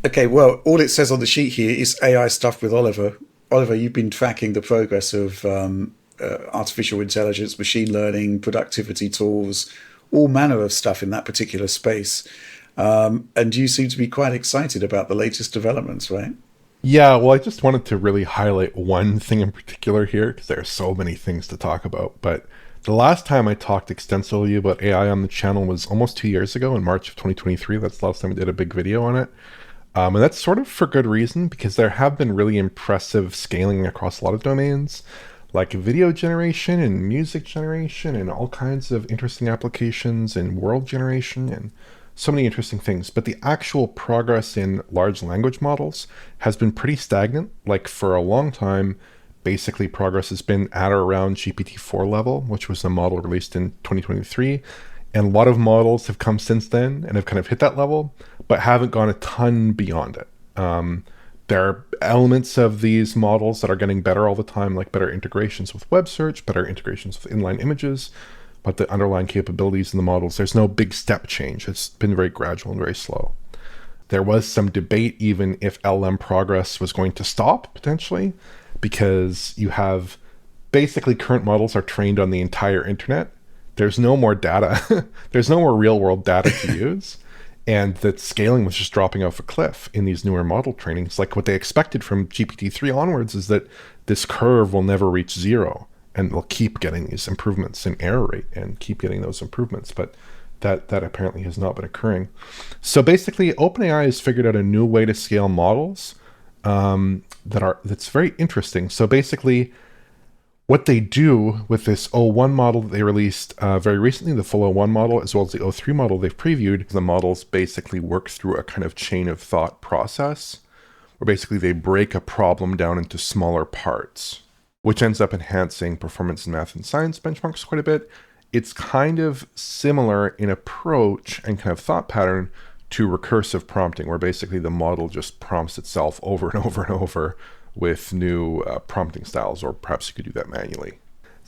Okay, well, all it says on the sheet here is AI stuff with Oliver. Oliver, you've been tracking the progress of artificial intelligence, machine learning, productivity tools, all manner of stuff in that particular space. And you seem to be quite excited about the latest developments, right? Yeah, well, I just wanted to really highlight one thing in particular here because there are so many things to talk about. But the last time I talked extensively about AI on the channel was almost 2 years ago in March of 2023. That's the last time I did a big video on it. And that's sort of for good reason because there have been really impressive scaling across a lot of domains, like video generation and music generation and all kinds of interesting applications and world generation and so many interesting things. But the actual progress in large language models has been pretty stagnant. Like for a long time, basically progress has been at or around GPT-4 level, which was a model released in 2023. And a lot of models have come since then and have kind of hit that level, but haven't gone a ton beyond it. There are elements of these models that are getting better all the time, like better integrations with web search, better integrations with inline images, but the underlying capabilities in the models, there's no big step change. It's been very gradual and very slow. There was some debate even if LM progress was going to stop potentially, because you have basically current models are trained on the entire internet. There's no more data. There's no more real world data to use. And that scaling was just dropping off a cliff in these newer model trainings. Like what they expected from GPT-3 onwards is that this curve will never reach zero and we'll keep getting these improvements in error rate and keep getting those improvements. But that apparently has not been occurring. So basically, OpenAI has figured out a new way to scale models that's very interesting. So basically, what they do with this O1 model that they released very recently, the full O1 model, as well as the O3 model they've previewed, the models basically work through a kind of chain of thought process where basically they break a problem down into smaller parts, which ends up enhancing performance in math and science benchmarks quite a bit. It's kind of similar in approach and kind of thought pattern to recursive prompting, where basically the model just prompts itself over and over and over with new prompting styles, or perhaps you could do that manually.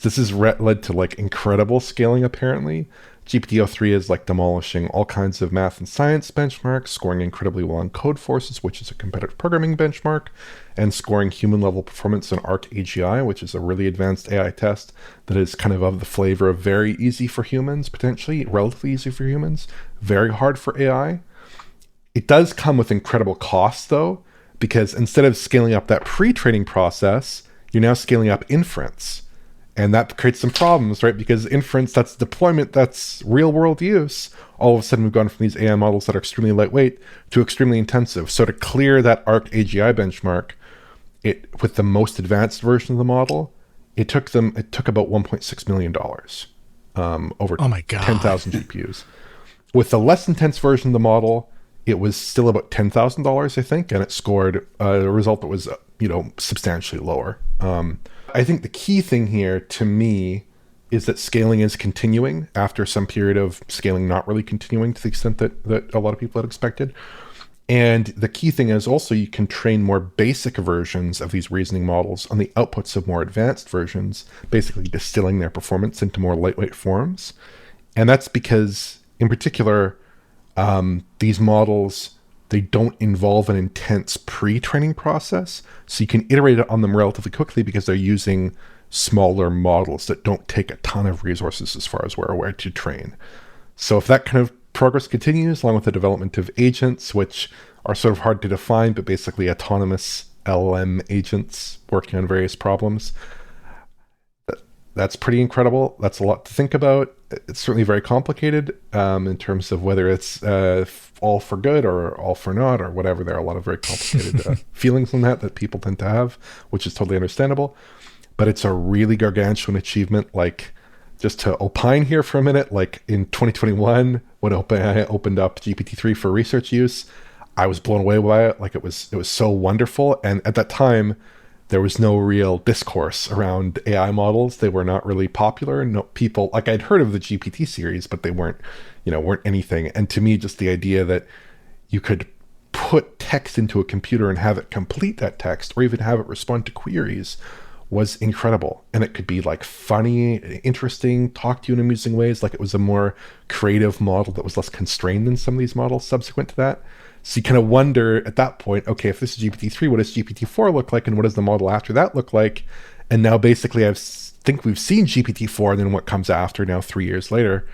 This has led to like incredible scaling apparently. GPT-03 is like demolishing all kinds of math and science benchmarks, scoring incredibly well on code forces, which is a competitive programming benchmark, and scoring human level performance in ArcAGI, which is a really advanced AI test that is kind of the flavor of very easy for humans, potentially relatively easy for humans, very hard for AI. It does come with incredible costs though, because instead of scaling up that pre-training process, you're now scaling up inference. And that creates some problems, right? Because inference, that's deployment, that's real world use. All of a sudden, we've gone from these AI models that are extremely lightweight to extremely intensive. So to clear that ArcAGI benchmark, with the most advanced version of the model, it took about $1.6 million over Oh my God. 10,000 GPUs. With the less intense version of the model, it was still about $10,000, I think, and it scored a result that was, substantially lower. I think the key thing here to me is that scaling is continuing after some period of scaling not really continuing to the extent that a lot of people had expected. And the key thing is also you can train more basic versions of these reasoning models on the outputs of more advanced versions, basically distilling their performance into more lightweight forms. And that's because, in particular, these models, they don't involve an intense pre-training process, so you can iterate on them relatively quickly because they're using smaller models that don't take a ton of resources as far as we're aware to train. So if that kind of progress continues, along with the development of agents, which are sort of hard to define, but basically autonomous LLM agents working on various problems, that's pretty incredible. That's a lot to think about. It's certainly very complicated in terms of whether it's all for good or all for naught or whatever. There are a lot of very complicated feelings on that people tend to have, which is totally understandable. But it's a really gargantuan achievement. Like, just to opine here for a minute, like in 2021, when OpenAI opened up GPT-3 for research use, I was blown away by it. Like, it was so wonderful. And at that time, there was no real discourse around AI models. They were not really popular. No people, like, I'd heard of the GPT series, but they weren't anything. And to me, just the idea that you could put text into a computer and have it complete that text, or even have it respond to queries, was incredible. And it could be like funny, interesting, talk to you in amusing ways. Like, it was a more creative model that was less constrained than some of these models subsequent to that. So you kind of wonder at that point, okay, if this is GPT-3, what does GPT-4 look like? And what does the model after that look like? And now basically think we've seen GPT-4 and then what comes after now 3 years later.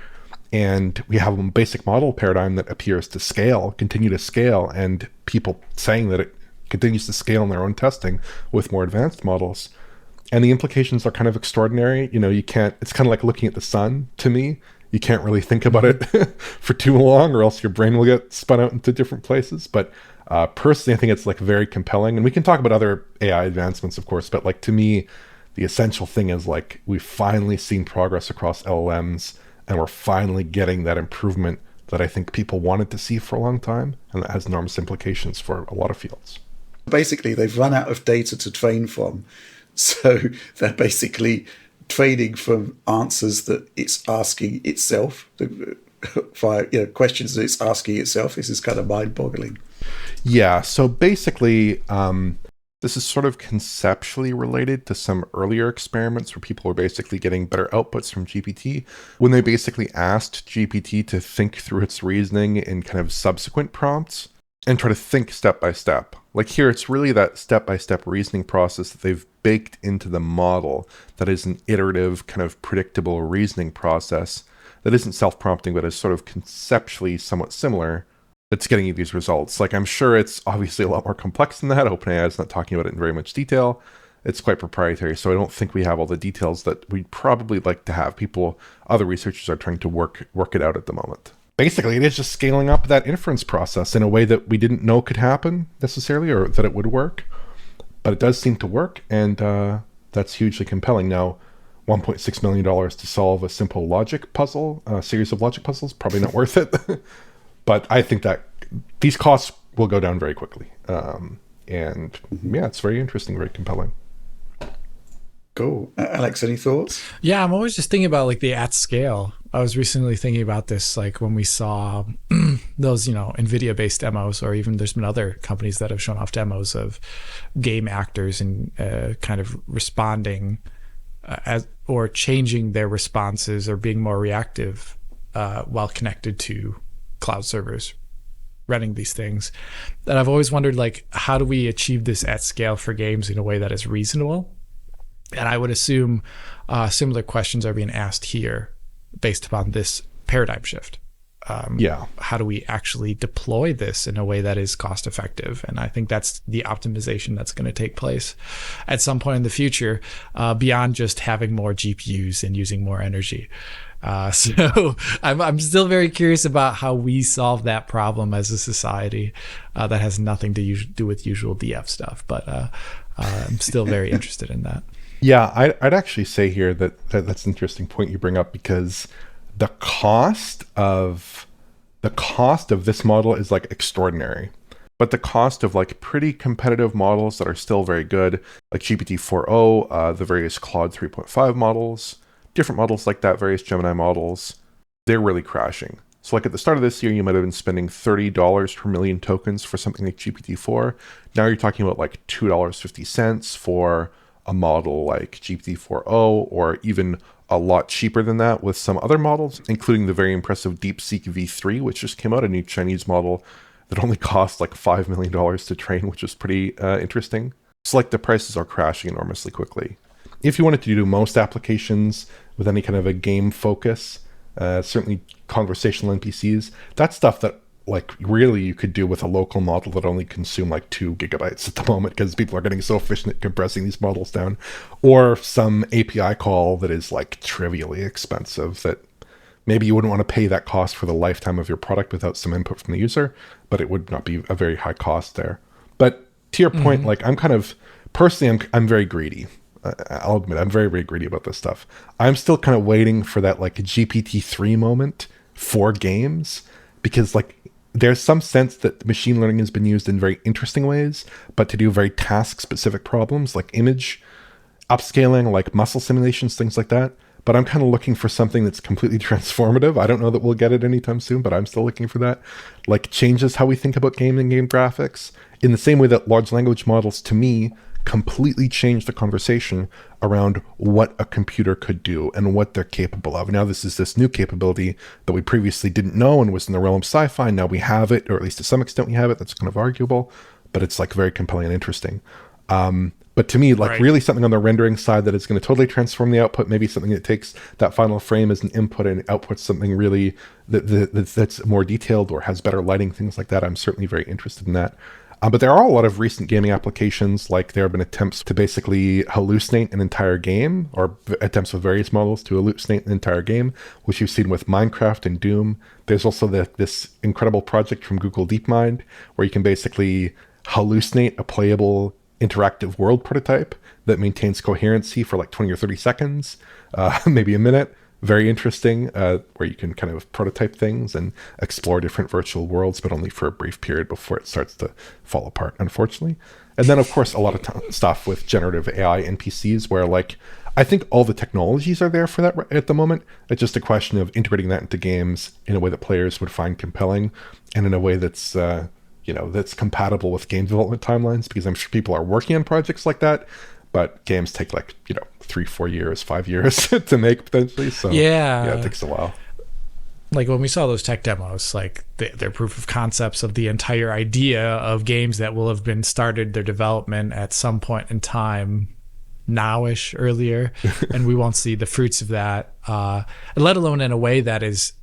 And we have a basic model paradigm that appears to continue to scale, and people saying that it continues to scale in their own testing with more advanced models. And the implications are kind of extraordinary. It's kind of like looking at the sun to me. You can't really think about it for too long, or else your brain will get spun out into different places. But personally, I think it's like very compelling. And we can talk about other AI advancements, of course, but like to me, the essential thing is like we've finally seen progress across LLMs, and we're finally getting that improvement that I think people wanted to see for a long time, and that has enormous implications for a lot of fields. Basically, they've run out of data to train from, so they're basically training from answers that it's asking itself, via questions that it's asking itself. This is kind of mind-boggling. Yeah, so basically, this is sort of conceptually related to some earlier experiments where people were basically getting better outputs from GPT when they basically asked GPT to think through its reasoning in kind of subsequent prompts and try to think step by step. Like here, it's really that step-by-step reasoning process that they've baked into the model that is an iterative, kind of predictable reasoning process that isn't self-prompting, but is sort of conceptually somewhat similar. That's getting you these results. Like, I'm sure it's obviously a lot more complex than that. OpenAI is not talking about it in very much detail. It's quite proprietary, so I don't think we have all the details that we'd probably like to have. Other researchers are trying to work it out at the moment. Basically, it is just scaling up that inference process in a way that we didn't know could happen necessarily, or that it would work. But it does seem to work, and that's hugely compelling. Now, $1.6 million to solve a simple logic puzzle, a series of logic puzzles, probably not worth it. But I think that these costs will go down very quickly. It's very interesting, very compelling. Cool. Alex, any thoughts? Yeah, I'm always just thinking about like the at scale. I was recently thinking about this, like when we saw those, NVIDIA based demos, or even there's been other companies that have shown off demos of game actors and kind of responding or changing their responses or being more reactive while connected to cloud servers running these things. And I've always wondered, like, how do we achieve this at scale for games in a way that is reasonable? And I would assume similar questions are being asked here based upon this paradigm shift. How do we actually deploy this in a way that is cost effective? And I think that's the optimization that's going to take place at some point in the future, beyond just having more GPUs and using more energy. So I'm still very curious about how we solve that problem as a society that has nothing to do with usual DF stuff. But I'm still very interested in that. Yeah, I'd actually say here that's an interesting point you bring up, because the cost of this model is like extraordinary. But the cost of like pretty competitive models that are still very good, like GPT-4o, the various Claude 3.5 models, different models like that, various Gemini models, they're really crashing. So like at the start of this year, you might have been spending $30 per million tokens for something like GPT-4. Now you're talking about like $2.50 for a model like GPT-4o, or even a lot cheaper than that with some other models, including the very impressive DeepSeek V3, which just came out, a new Chinese model that only cost like $5 million to train, which is pretty interesting. So like the prices are crashing enormously quickly. If you wanted to do most applications with any kind of a game focus, certainly conversational NPCs, that's stuff that like really you could do with a local model that only consume like 2 gigabytes at the moment, because people are getting so efficient at compressing these models down, or some API call that is like trivially expensive that maybe you wouldn't want to pay that cost for the lifetime of your product without some input from the user, but it would not be a very high cost there. But to your point, like I'm very greedy. I'll admit I'm very, very greedy about this stuff. I'm still kind of waiting for that like GPT-3 moment for games, because like there's some sense that machine learning has been used in very interesting ways, but to do very task-specific problems like image upscaling, like muscle simulations, things like that. But I'm kind of looking for something that's completely transformative. I don't know that we'll get it anytime soon, but I'm still looking for that. Like changes how we think about game and game graphics in the same way that large language models, to me, completely changed the conversation around what a computer could do and what they're capable of. Now this is this new capability that we previously didn't know and was in the realm of sci-fi. Now we have it, or at least to some extent we have it. That's kind of arguable, but it's like very compelling and interesting. But to me, like really something on the rendering side that is going to totally transform the output, maybe something that takes that final frame as an input and outputs something really that's more detailed or has better lighting, things like that. I'm certainly very interested in that. But there are a lot of recent gaming applications, like there have been attempts to basically hallucinate an entire game, or attempts with various models to hallucinate an entire game, which you've seen with Minecraft and Doom. There's also this incredible project from Google DeepMind, where you can basically hallucinate a playable interactive world prototype that maintains coherency for like 20 or 30 seconds, maybe a minute. Very interesting, where you can kind of prototype things and explore different virtual worlds, but only for a brief period before it starts to fall apart, unfortunately. And then, of course, a lot of stuff with generative AI NPCs, where like I think all the technologies are there for that at the moment. It's just a question of integrating that into games in a way that players would find compelling, and in a way that's that's compatible with game development timelines, because I'm sure people are working on projects like that, but games take 3, 4 years, 5 years to make potentially. So yeah, it takes a while. Like when we saw those tech demos, like they're proof of concepts of the entire idea of games that will have been started their development at some point in time, nowish earlier, and we won't see the fruits of that, let alone in a way that is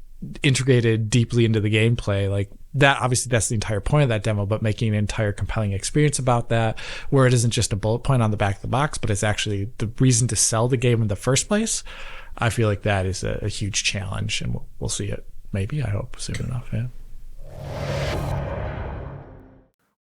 integrated deeply into the gameplay. Like that, obviously that's the entire point of that demo, but making an entire compelling experience about that, where it isn't just a bullet point on the back of the box, but it's actually the reason to sell the game in the first place. I feel like that is a huge challenge, and we'll see it maybe, I hope, soon enough. Yeah.